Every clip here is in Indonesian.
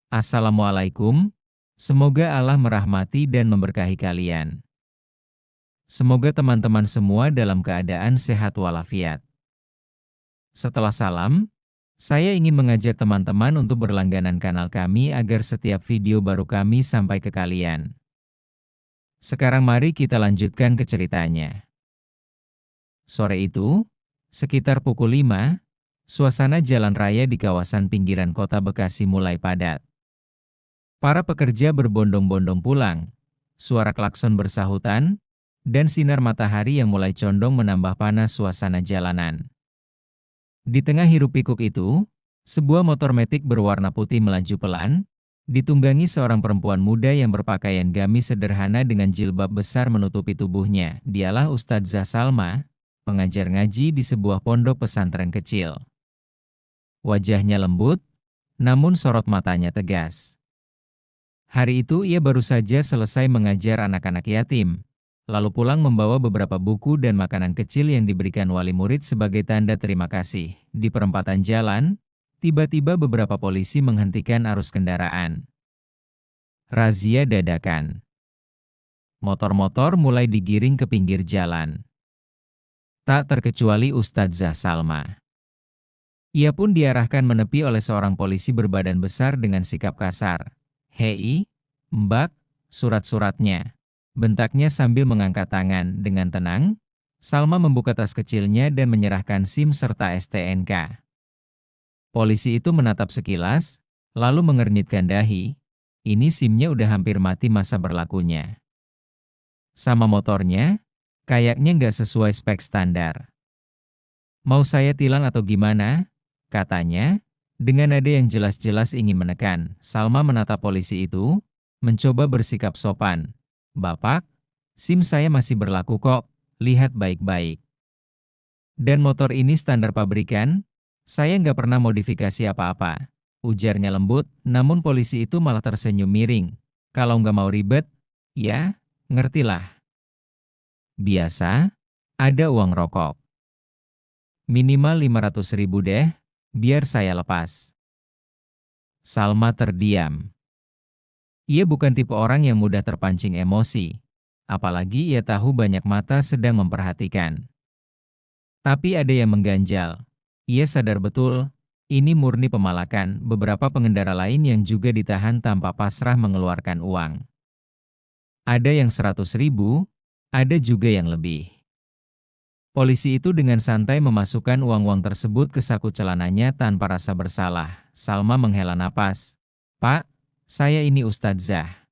Assalamualaikum, semoga Allah merahmati dan memberkahi kalian. Semoga teman-teman semua dalam keadaan sehat walafiat. Setelah salam, saya ingin mengajak teman-teman untuk berlangganan kanal kami agar setiap video baru kami sampai ke kalian. Sekarang mari kita lanjutkan ke ceritanya. Sore itu, sekitar pukul 5, suasana jalan raya di kawasan pinggiran kota Bekasi mulai padat. Para pekerja berbondong-bondong pulang, suara klakson bersahutan, dan sinar matahari yang mulai condong menambah panas suasana jalanan. Di tengah hiruk-pikuk itu, sebuah motor metik berwarna putih melaju pelan, ditunggangi seorang perempuan muda yang berpakaian gamis sederhana dengan jilbab besar menutupi tubuhnya. Dialah Ustadzah Salma, pengajar ngaji di sebuah pondok pesantren kecil. Wajahnya lembut, namun sorot matanya tegas. Hari itu ia baru saja selesai mengajar anak-anak yatim, lalu pulang membawa beberapa buku dan makanan kecil yang diberikan wali murid sebagai tanda terima kasih. Di perempatan jalan, tiba-tiba beberapa polisi menghentikan arus kendaraan. Razia dadakan. Motor-motor mulai digiring ke pinggir jalan. Tak terkecuali Ustadzah Salma. Ia pun diarahkan menepi oleh seorang polisi berbadan besar dengan sikap kasar. "Hei, Mbak, surat-suratnya," bentaknya sambil mengangkat tangan. Dengan tenang, Salma membuka tas kecilnya dan menyerahkan SIM serta STNK. Polisi itu menatap sekilas, lalu mengernyitkan dahi. Ini SIM-nya udah hampir mati masa berlakunya. Sama motornya, kayaknya nggak sesuai spek standar. "Mau saya tilang atau gimana?" katanya, dengan nada yang jelas-jelas ingin menekan. Salma menatap polisi itu, mencoba bersikap sopan. "Bapak, SIM saya masih berlaku kok, lihat baik-baik. Dan motor ini standar pabrikan, saya nggak pernah modifikasi apa-apa," ujarnya lembut, namun polisi itu malah tersenyum miring. "Kalau nggak mau ribet, ya, ngertilah. Biasa, ada uang rokok. Minimal 500.000 deh, biar saya lepas." Salma terdiam. Ia bukan tipe orang yang mudah terpancing emosi, apalagi ia tahu banyak mata sedang memperhatikan. Tapi ada yang mengganjal. Ia sadar betul, ini murni pemalakan. Beberapa pengendara lain yang juga ditahan tanpa pasrah mengeluarkan uang. Ada yang 100.000, ada juga yang lebih. Polisi itu dengan santai memasukkan uang-uang tersebut ke saku celananya tanpa rasa bersalah. Salma menghela napas. "Pak, saya ini Ustadzah.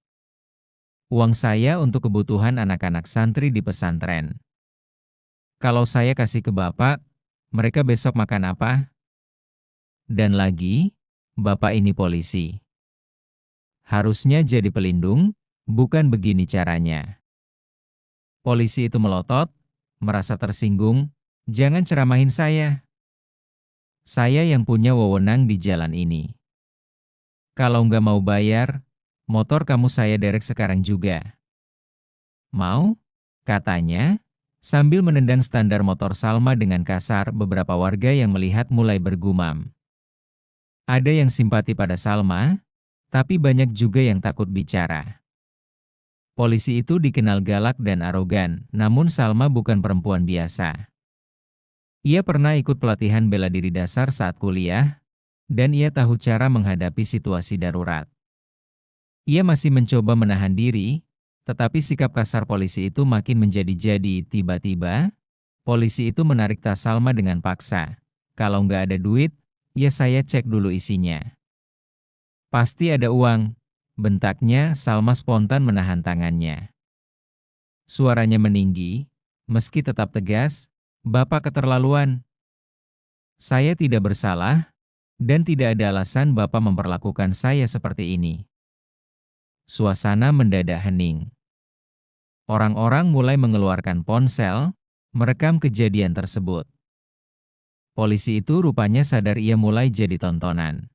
Uang saya untuk kebutuhan anak-anak santri di pesantren. Kalau saya kasih ke Bapak, mereka besok makan apa? Dan lagi, Bapak ini polisi. Harusnya jadi pelindung, bukan begini caranya." Polisi itu melotot, merasa tersinggung. "Jangan ceramahin saya. Saya yang punya wewenang di jalan ini. Kalau nggak mau bayar, motor kamu saya derek sekarang juga." "Mau?" katanya, sambil menendang standar motor Salma dengan kasar. Beberapa warga yang melihat mulai bergumam. Ada yang simpati pada Salma, tapi banyak juga yang takut bicara. Polisi itu dikenal galak dan arogan, namun Salma bukan perempuan biasa. Ia pernah ikut pelatihan bela diri dasar saat kuliah, dan ia tahu cara menghadapi situasi darurat. Ia masih mencoba menahan diri, tetapi sikap kasar polisi itu makin menjadi-jadi. Tiba-tiba, polisi itu menarik tas Salma dengan paksa. "Kalau nggak ada duit, ya saya cek dulu isinya." "Pasti ada uang," bentaknya. Salma spontan menahan tangannya. Suaranya meninggi, meski tetap tegas. "Bapak keterlaluan. Saya tidak bersalah, dan tidak ada alasan Bapak memperlakukan saya seperti ini." Suasana mendadak hening. Orang-orang mulai mengeluarkan ponsel, merekam kejadian tersebut. Polisi itu rupanya sadar ia mulai jadi tontonan.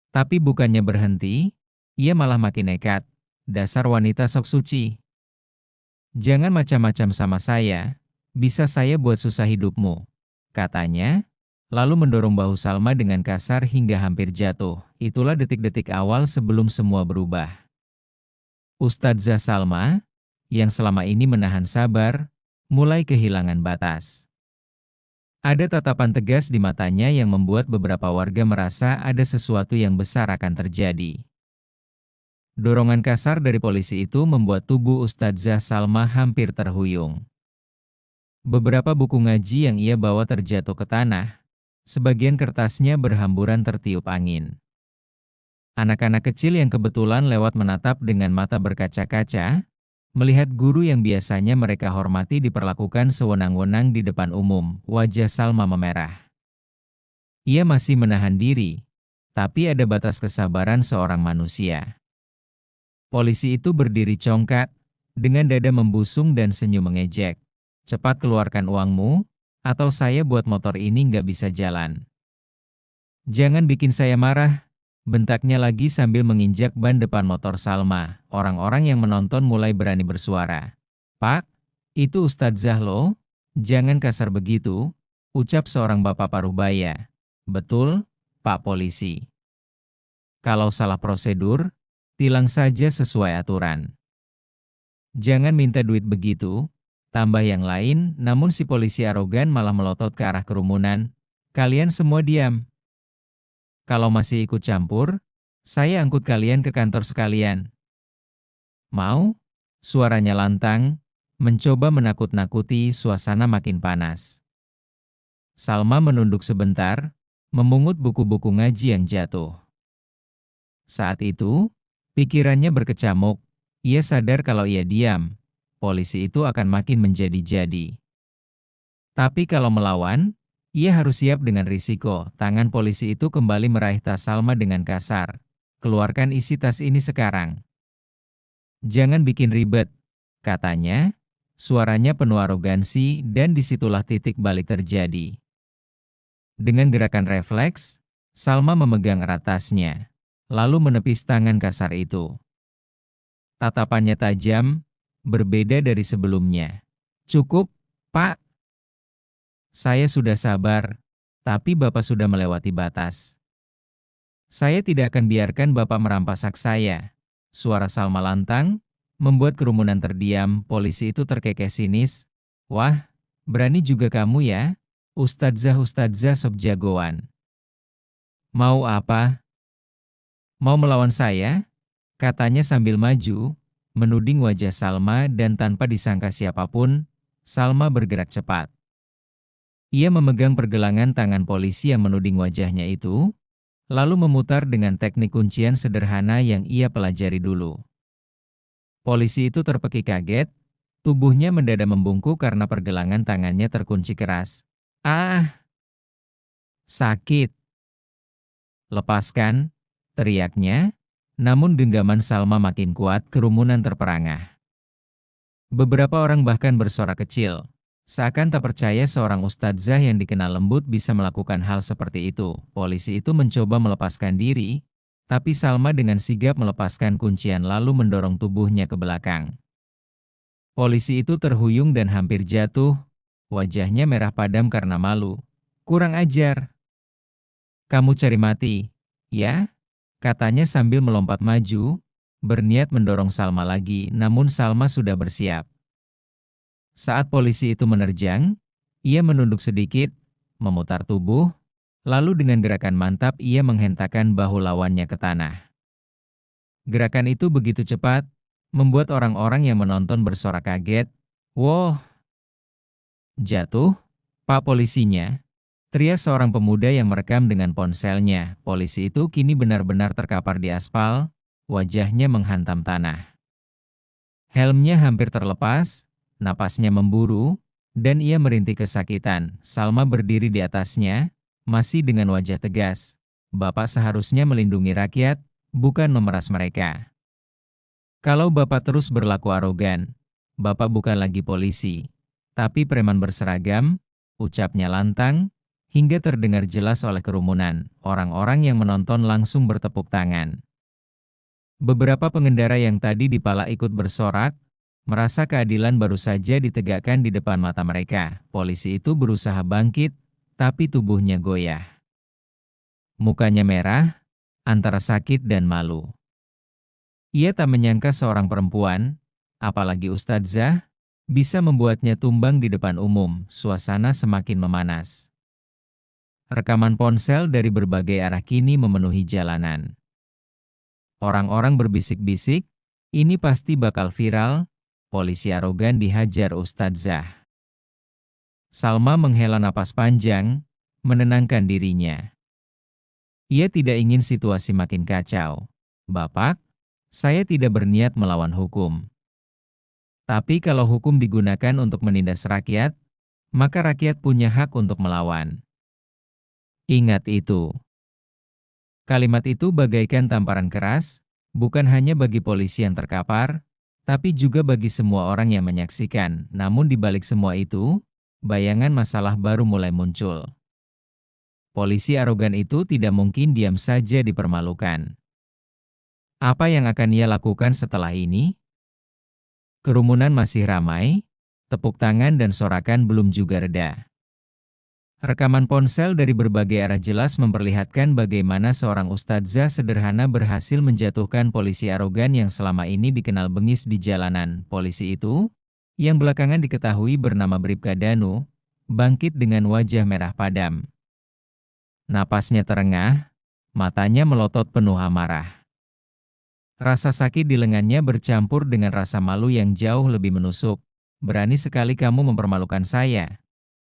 Tapi bukannya berhenti, ia malah makin nekat. "Dasar wanita sok suci. Jangan macam-macam sama saya, bisa saya buat susah hidupmu," katanya, lalu mendorong bahu Salma dengan kasar hingga hampir jatuh. Itulah detik-detik awal sebelum semua berubah. Ustadzah Salma, yang selama ini menahan sabar, mulai kehilangan batas. Ada tatapan tegas di matanya yang membuat beberapa warga merasa ada sesuatu yang besar akan terjadi. Dorongan kasar dari polisi itu membuat tubuh Ustadzah Salma hampir terhuyung. Beberapa buku ngaji yang ia bawa terjatuh ke tanah, sebagian kertasnya berhamburan tertiup angin. Anak-anak kecil yang kebetulan lewat menatap dengan mata berkaca-kaca, melihat guru yang biasanya mereka hormati diperlakukan sewenang-wenang di depan umum. Wajah Salma memerah. Ia masih menahan diri, tapi ada batas kesabaran seorang manusia. Polisi itu berdiri congkak, dengan dada membusung dan senyum mengejek. Cepat keluarkan uangmu, atau saya buat motor ini nggak bisa jalan. Jangan bikin saya marah, bentaknya lagi sambil menginjak ban depan motor Salma. Orang-orang yang menonton mulai berani bersuara. Pak, itu Ustadzah loh, jangan kasar begitu, ucap seorang bapak parubaya. Betul, Pak Polisi. Kalau salah prosedur, tilang saja sesuai aturan. Jangan minta duit begitu, tambah yang lain, namun si polisi arogan malah melotot ke arah kerumunan. Kalian semua diam. Kalau masih ikut campur, saya angkut kalian ke kantor sekalian. Mau? Suaranya lantang, mencoba menakut-nakuti. Suasana makin panas. Salma menunduk sebentar, memungut buku-buku ngaji yang jatuh. Saat itu, pikirannya berkecamuk. Ia sadar kalau ia diam, polisi itu akan makin menjadi-jadi. Tapi kalau melawan, ia harus siap dengan risiko. Tangan polisi itu kembali meraih tas Salma dengan kasar. Keluarkan isi tas ini sekarang. Jangan bikin ribet, katanya. Suaranya penuh arogansi dan disitulah titik balik terjadi. Dengan gerakan refleks, Salma memegang erat tasnya, lalu menepis tangan kasar itu. Tatapannya tajam, berbeda dari sebelumnya. Cukup, Pak. Saya sudah sabar, tapi Bapak sudah melewati batas. Saya tidak akan biarkan Bapak merampas hak saya. Suara Salma lantang, membuat kerumunan terdiam. Polisi itu terkekeh sinis. Wah, berani juga kamu ya, Ustadzah sob jagoan. Mau apa? Mau melawan saya? Katanya sambil maju, menuding wajah Salma dan tanpa disangka siapapun, Salma bergerak cepat. Ia memegang pergelangan tangan polisi yang menuding wajahnya itu, lalu memutar dengan teknik kuncian sederhana yang ia pelajari dulu. Polisi itu terpekik kaget, tubuhnya mendadak membungkuk karena pergelangan tangannya terkunci keras. Ah! Sakit! Lepaskan, teriaknya. Namun genggaman Salma makin kuat, kerumunan terperangah. Beberapa orang bahkan bersorak kecil, seakan tak percaya seorang ustadzah yang dikenal lembut bisa melakukan hal seperti itu. Polisi itu mencoba melepaskan diri, tapi Salma dengan sigap melepaskan kuncian lalu mendorong tubuhnya ke belakang. Polisi itu terhuyung dan hampir jatuh, wajahnya merah padam karena malu. Kurang ajar. Kamu cari mati, ya? Katanya sambil melompat maju, berniat mendorong Salma lagi, namun Salma sudah bersiap. Saat polisi itu menerjang, ia menunduk sedikit, memutar tubuh, lalu dengan gerakan mantap ia menghentakkan bahu lawannya ke tanah. Gerakan itu begitu cepat, membuat orang-orang yang menonton bersorak kaget. Wow! Jatuh, Pak polisinya. Teriak seorang pemuda yang merekam dengan ponselnya. Polisi itu kini benar-benar terkapar di aspal, wajahnya menghantam tanah. Helmnya hampir terlepas, napasnya memburu, dan ia merintih kesakitan. Salma berdiri di atasnya, masih dengan wajah tegas. Bapak seharusnya melindungi rakyat, bukan memeras mereka. Kalau Bapak terus berlaku arogan, Bapak bukan lagi polisi, tapi preman berseragam, ucapnya lantang, hingga terdengar jelas oleh kerumunan. Orang-orang yang menonton langsung bertepuk tangan. Beberapa pengendara yang tadi dipala ikut bersorak, merasa keadilan baru saja ditegakkan di depan mata mereka. Polisi itu berusaha bangkit, tapi tubuhnya goyah. Mukanya merah, antara sakit dan malu. Ia tak menyangka seorang perempuan, apalagi ustadzah, bisa membuatnya tumbang di depan umum. Suasana semakin memanas. Rekaman ponsel dari berbagai arah kini memenuhi jalanan. Orang-orang berbisik-bisik, ini pasti bakal viral, polisi arogan dihajar ustadzah. Salma menghela napas panjang, menenangkan dirinya. Ia tidak ingin situasi makin kacau. Bapak, saya tidak berniat melawan hukum. Tapi kalau hukum digunakan untuk menindas rakyat, maka rakyat punya hak untuk melawan. Ingat itu. Kalimat itu bagaikan tamparan keras, bukan hanya bagi polisi yang terkapar, tapi juga bagi semua orang yang menyaksikan. Namun di balik semua itu, bayangan masalah baru mulai muncul. Polisi arogan itu tidak mungkin diam saja dipermalukan. Apa yang akan ia lakukan setelah ini? Kerumunan masih ramai, tepuk tangan dan sorakan belum juga reda. Rekaman ponsel dari berbagai arah jelas memperlihatkan bagaimana seorang ustadzah sederhana berhasil menjatuhkan polisi arogan yang selama ini dikenal bengis di jalanan. Polisi itu, yang belakangan diketahui bernama Bribka Danu, bangkit dengan wajah merah padam. Napasnya terengah, matanya melotot penuh amarah. Rasa sakit di lengannya bercampur dengan rasa malu yang jauh lebih menusuk. "Berani sekali kamu mempermalukan saya,"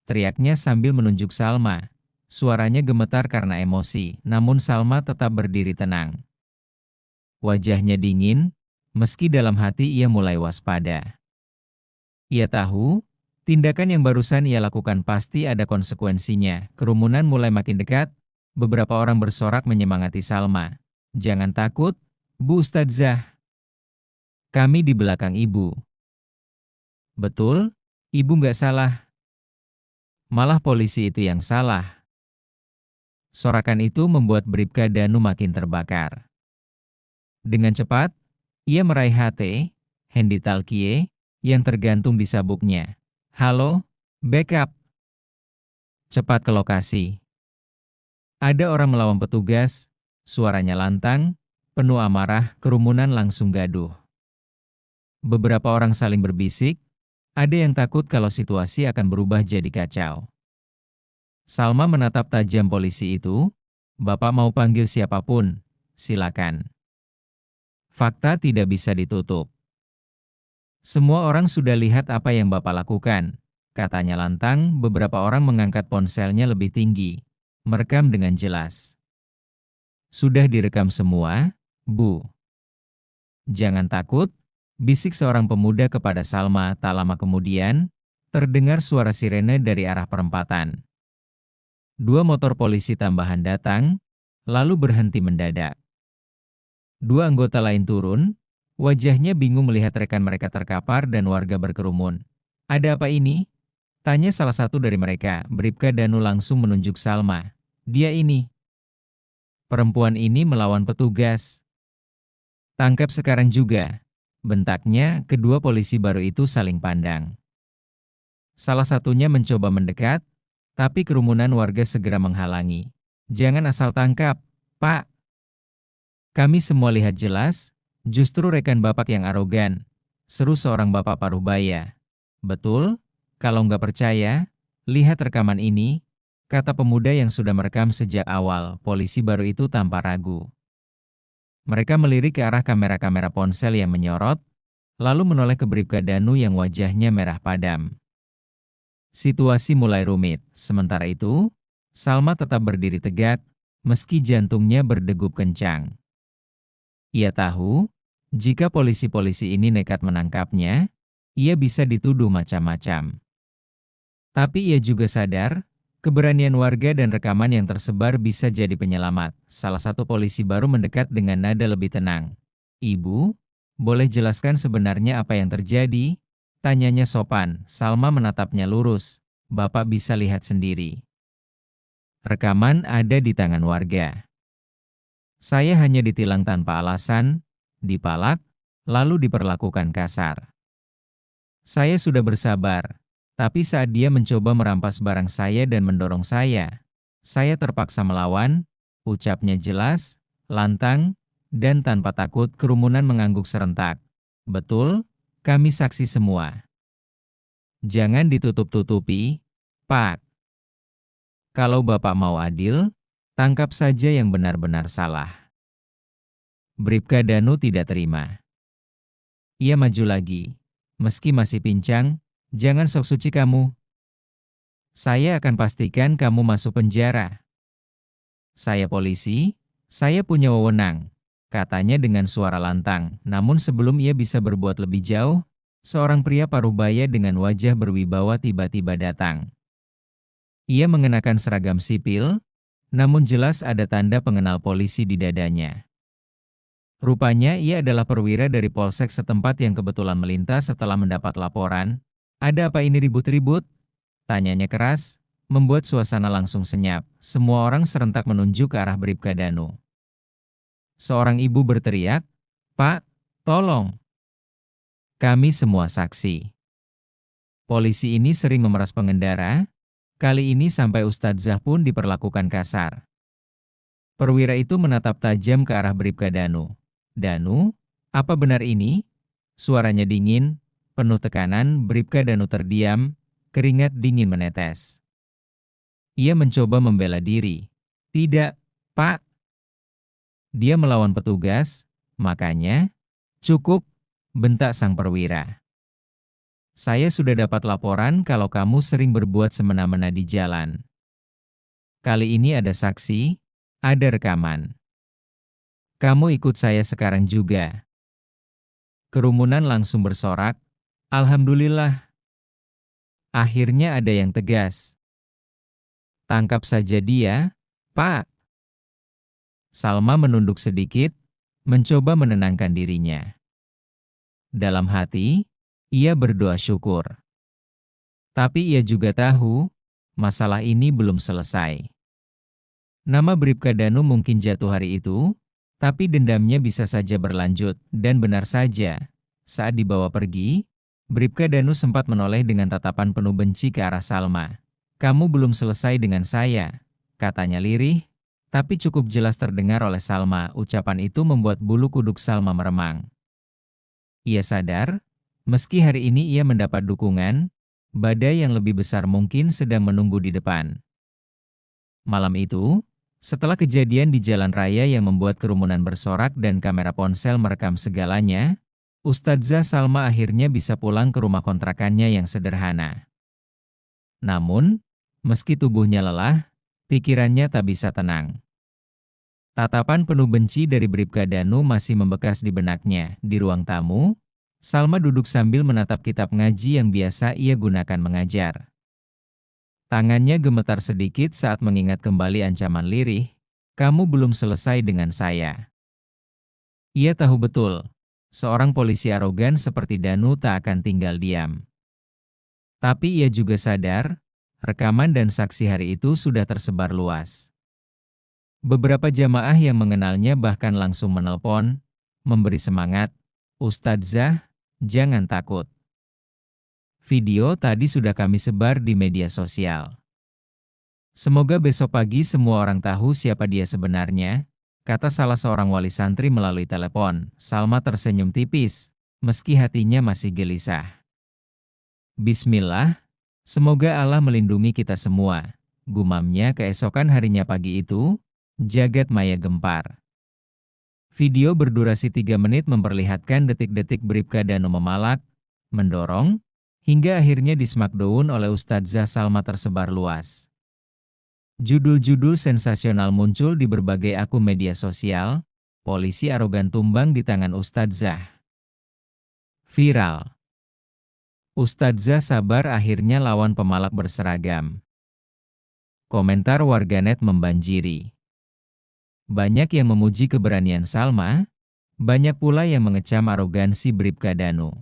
teriaknya sambil menunjuk Salma. Suaranya gemetar karena emosi, namun Salma tetap berdiri tenang. Wajahnya dingin, meski dalam hati ia mulai waspada. Ia tahu, tindakan yang barusan ia lakukan pasti ada konsekuensinya. Kerumunan mulai makin dekat, beberapa orang bersorak menyemangati Salma. "Jangan takut, Bu Ustadzah. Kami di belakang Ibu." "Betul, Ibu nggak salah. Malah polisi itu yang salah." Sorakan itu membuat Bribka Danu makin terbakar. Dengan cepat, ia meraih Hendy Talkie, yang tergantung di sabuknya. "Halo, backup. Cepat ke lokasi." Ada orang melawan petugas, suaranya lantang, penuh amarah. Kerumunan langsung gaduh. Beberapa orang saling berbisik, ada yang takut kalau situasi akan berubah jadi kacau. Salma menatap tajam polisi itu. "Bapak mau panggil siapapun, silakan. Fakta tidak bisa ditutup. Semua orang sudah lihat apa yang Bapak lakukan," katanya lantang. Beberapa orang mengangkat ponselnya lebih tinggi, merekam dengan jelas. "Sudah direkam semua, Bu. Jangan takut," bisik seorang pemuda kepada Salma. Tak lama kemudian, terdengar suara sirene dari arah perempatan. 2 motor polisi tambahan datang, lalu berhenti mendadak. 2 anggota lain turun, wajahnya bingung melihat rekan mereka terkapar dan warga berkerumun. "Ada apa ini?" tanya salah satu dari mereka. Bribka Danu langsung menunjuk Salma. "Dia ini. Perempuan ini melawan petugas. Tangkap sekarang juga," bentaknya. Kedua polisi baru itu saling pandang. Salah satunya mencoba mendekat, tapi kerumunan warga segera menghalangi. "Jangan asal tangkap, Pak. Kami semua lihat jelas, justru rekan Bapak yang arogan," seru seorang bapak parubaya. "Betul, kalau nggak percaya, lihat rekaman ini," kata pemuda yang sudah merekam sejak awal. Polisi baru itu tanpa ragu. Mereka melirik ke arah kamera-kamera ponsel yang menyorot, lalu menoleh ke Bribka Danu yang wajahnya merah padam. Situasi mulai rumit. Sementara itu, Salma tetap berdiri tegak, meski jantungnya berdegup kencang. Ia tahu, jika polisi-polisi ini nekat menangkapnya, ia bisa dituduh macam-macam. Tapi ia juga sadar, keberanian warga dan rekaman yang tersebar bisa jadi penyelamat. Salah satu polisi baru mendekat dengan nada lebih tenang. "Ibu, boleh jelaskan sebenarnya apa yang terjadi?" tanyanya sopan. Salma menatapnya lurus. "Bapak bisa lihat sendiri. Rekaman ada di tangan warga. Saya hanya ditilang tanpa alasan, dipalak, lalu diperlakukan kasar. Saya sudah bersabar, Tapi saat dia mencoba merampas barang saya dan mendorong saya terpaksa melawan, ucapnya jelas, lantang, dan tanpa takut. Kerumunan mengangguk serentak. Betul, kami saksi semua. Jangan ditutup-tutupi, Pak. Kalau Bapak mau adil, tangkap saja yang benar-benar salah. Bribka Danu tidak terima. Ia maju lagi. Meski masih pincang, jangan sok suci kamu. Saya akan pastikan kamu masuk penjara. Saya polisi, saya punya wewenang, katanya dengan suara lantang. Namun sebelum ia bisa berbuat lebih jauh, seorang pria parubaya dengan wajah berwibawa tiba-tiba datang. Ia mengenakan seragam sipil, namun jelas ada tanda pengenal polisi di dadanya. Rupanya ia adalah perwira dari polsek setempat yang kebetulan melintas setelah mendapat laporan. Ada apa ini ribut-ribut? Tanyanya keras, membuat suasana langsung senyap. Semua orang serentak menunjuk ke arah Bribka Danu. Seorang ibu berteriak, "Pak, tolong! Kami semua saksi. Polisi ini sering memeras pengendara, kali ini sampai Ustadzah pun diperlakukan kasar." Perwira itu menatap tajam ke arah Bribka Danu. "Danu, apa benar ini?" Suaranya dingin, penuh tekanan. Bribka Danu terdiam, keringat dingin menetes. Ia mencoba membela diri. "Tidak, Pak." Dia melawan petugas, makanya, "Cukup," bentak sang perwira. "Saya sudah dapat laporan kalau kamu sering berbuat semena-mena di jalan. Kali ini ada saksi, ada rekaman. Kamu ikut saya sekarang juga." Kerumunan langsung bersorak, "Alhamdulillah. Akhirnya ada yang tegas. Tangkap saja dia, Pak." Salma menunduk sedikit, mencoba menenangkan dirinya. Dalam hati, ia berdoa syukur. Tapi ia juga tahu, masalah ini belum selesai. Nama Bribka Danu mungkin jatuh hari itu, tapi dendamnya bisa saja berlanjut. Dan benar saja, saat dibawa pergi, Bribka Danu sempat menoleh dengan tatapan penuh benci ke arah Salma. "Kamu belum selesai dengan saya," katanya lirih, tapi cukup jelas terdengar oleh Salma. Ucapan itu membuat bulu kuduk Salma meremang. Ia sadar, meski hari ini ia mendapat dukungan, badai yang lebih besar mungkin sedang menunggu di depan. Malam itu, setelah kejadian di jalan raya yang membuat kerumunan bersorak dan kamera ponsel merekam segalanya, Ustadzah Salma akhirnya bisa pulang ke rumah kontrakannya yang sederhana. Namun, meski tubuhnya lelah, pikirannya tak bisa tenang. Tatapan penuh benci dari Bribka Danu masih membekas di benaknya. Di ruang tamu, Salma duduk sambil menatap kitab ngaji yang biasa ia gunakan mengajar. Tangannya gemetar sedikit saat mengingat kembali ancaman lirih, "Kamu belum selesai dengan saya." Ia tahu betul, seorang polisi arogan seperti Danu tak akan tinggal diam. Tapi ia juga sadar, rekaman dan saksi hari itu sudah tersebar luas. Beberapa jamaah yang mengenalnya bahkan langsung menelpon, memberi semangat, "Ustadzah, jangan takut. Video tadi sudah kami sebar di media sosial. Semoga besok pagi semua orang tahu siapa dia sebenarnya," kata salah seorang wali santri melalui telepon. Salma tersenyum tipis, meski hatinya masih gelisah. "Bismillah, semoga Allah melindungi kita semua," gumamnya. Keesokan harinya pagi itu, jagat maya gempar. Video berdurasi 3 menit memperlihatkan detik-detik Bribka Danu memalak, mendorong, hingga akhirnya di-smackdown oleh Ustadzah Salma tersebar luas. Judul-judul sensasional muncul di berbagai akun media sosial, "Polisi arogan tumbang di tangan Ustadzah." Viral. "Ustadzah sabar akhirnya lawan pemalak berseragam." Komentar warganet membanjiri. Banyak yang memuji keberanian Salma, banyak pula yang mengecam arogansi Bribka Danu.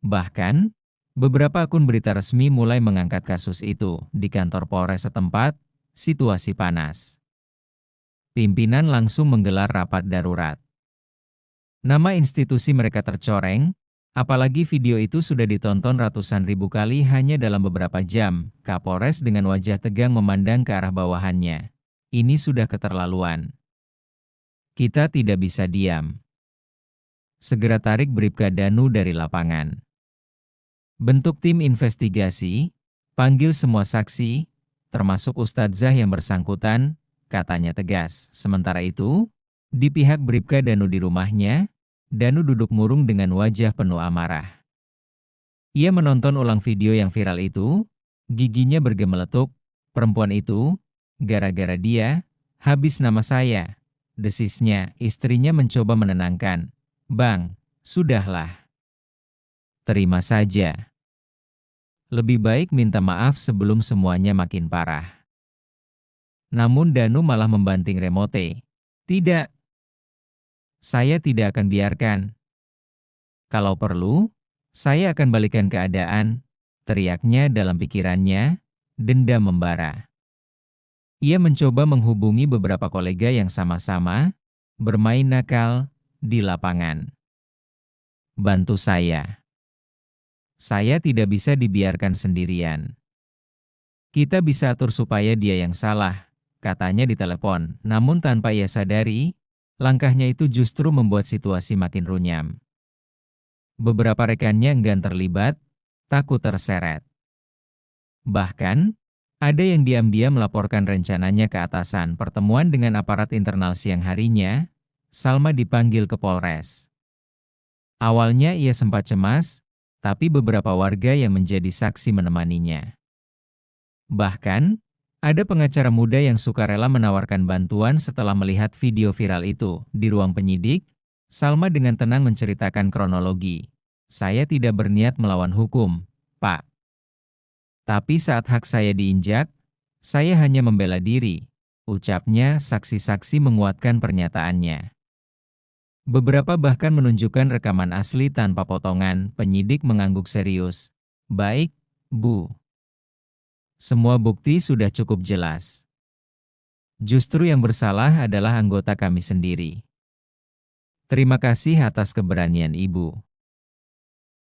Bahkan, beberapa akun berita resmi mulai mengangkat kasus itu. Di kantor Polres setempat, situasi panas. Pimpinan langsung menggelar rapat darurat. Nama institusi mereka tercoreng, Apalagi video itu sudah ditonton ratusan ribu kali hanya dalam beberapa jam. Kapolres dengan wajah tegang memandang ke arah bawahannya. Ini sudah keterlaluan. Kita tidak bisa diam. Segera tarik Bribka Danu dari lapangan. Bentuk tim investigasi, panggil semua saksi, termasuk Ustadzah yang bersangkutan, katanya tegas. Sementara itu, di pihak Bribka Danu di rumahnya, Danu duduk murung dengan wajah penuh amarah. Ia menonton ulang video yang viral itu, giginya bergemeletuk. Perempuan itu, gara-gara dia, habis nama saya. Desisnya, istrinya mencoba menenangkan. Bang, sudahlah. Terima saja. Lebih baik minta maaf sebelum semuanya makin parah. Namun Danu malah membanting remote. Tidak. Saya tidak akan biarkan. Kalau perlu, saya akan balikan keadaan, teriaknya dalam pikirannya, dendam membara. Ia mencoba menghubungi beberapa kolega yang sama-sama bermain nakal di lapangan. Bantu saya. Saya tidak bisa dibiarkan sendirian. Kita bisa atur supaya dia yang salah, katanya di telepon. Namun tanpa ia sadari, langkahnya itu justru membuat situasi makin runyam. Beberapa rekannya enggan terlibat, takut terseret. Bahkan, ada yang diam-diam melaporkan rencananya ke atasan. Pertemuan dengan aparat internal siang harinya, Salma dipanggil ke Polres. Awalnya ia sempat cemas, tapi beberapa warga yang menjadi saksi menemaninya. Bahkan, ada pengacara muda yang sukarela menawarkan bantuan setelah melihat video viral itu. Di ruang penyidik, Salma dengan tenang menceritakan kronologi. Saya tidak berniat melawan hukum, Pak. Tapi saat hak saya diinjak, saya hanya membela diri, ucapnya. Saksi-saksi menguatkan pernyataannya. Beberapa bahkan menunjukkan rekaman asli tanpa potongan. Penyidik mengangguk serius. Baik, Bu. Semua bukti sudah cukup jelas. Justru yang bersalah adalah anggota kami sendiri. Terima kasih atas keberanian Ibu.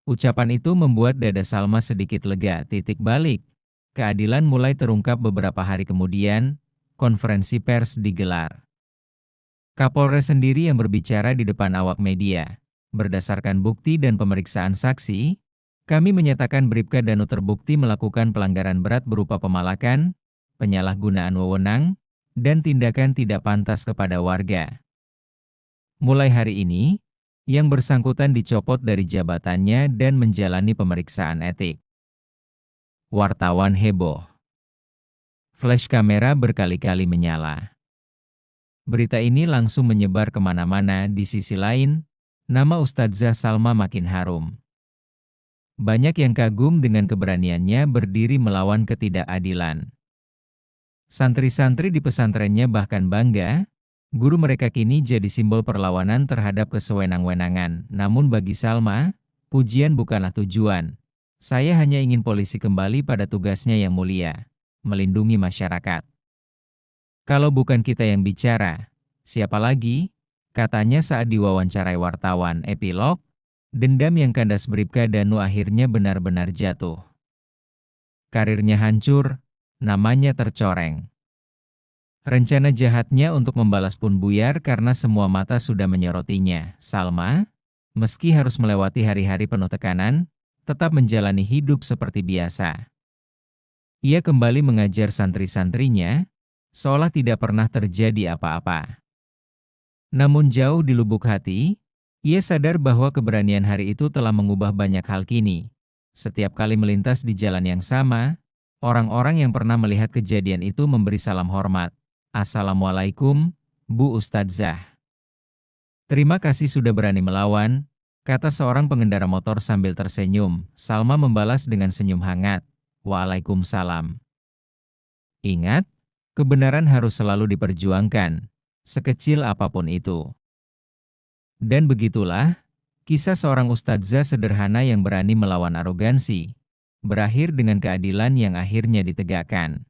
Ucapan itu membuat dada Salma sedikit lega. Keadilan mulai terungkap beberapa hari kemudian, konferensi pers digelar. Kapolres sendiri yang berbicara di depan awak media. Berdasarkan bukti dan pemeriksaan saksi, kami menyatakan Bribka Danu terbukti melakukan pelanggaran berat berupa pemalakan, penyalahgunaan wewenang, dan tindakan tidak pantas kepada warga. Mulai hari ini, yang bersangkutan dicopot dari jabatannya dan menjalani pemeriksaan etik. Wartawan heboh. Flash kamera berkali-kali menyala. Berita ini langsung menyebar kemana-mana. Di sisi lain, nama Ustadzah Salma makin harum. Banyak yang kagum dengan keberaniannya berdiri melawan ketidakadilan. Santri-santri di pesantrennya bahkan bangga, guru mereka kini jadi simbol perlawanan terhadap kesewenang-wenangan. Namun bagi Salma, pujian bukanlah tujuan. Saya hanya ingin polisi kembali pada tugasnya yang mulia, melindungi masyarakat. Kalau bukan kita yang bicara, siapa lagi? Katanya saat diwawancarai wartawan. Epilog, dendam yang kandas Bribka Danu akhirnya benar-benar jatuh. Karirnya hancur, namanya tercoreng. Rencana jahatnya untuk membalas pun buyar karena semua mata sudah menyerotinya. Salma, meski harus melewati hari-hari penuh tekanan, tetap menjalani hidup seperti biasa. Ia kembali mengajar santri-santrinya, seolah tidak pernah terjadi apa-apa. Namun jauh di lubuk hati, ia sadar bahwa keberanian hari itu telah mengubah banyak hal kini. Setiap kali melintas di jalan yang sama, orang-orang yang pernah melihat kejadian itu memberi salam hormat. Assalamualaikum, Bu Ustadzah. Terima kasih sudah berani melawan, kata seorang pengendara motor sambil tersenyum. Salma membalas dengan senyum hangat. Waalaikumsalam. Ingat, kebenaran harus selalu diperjuangkan, sekecil apapun itu. Dan begitulah, kisah seorang ustadzah sederhana yang berani melawan arogansi, berakhir dengan keadilan yang akhirnya ditegakkan.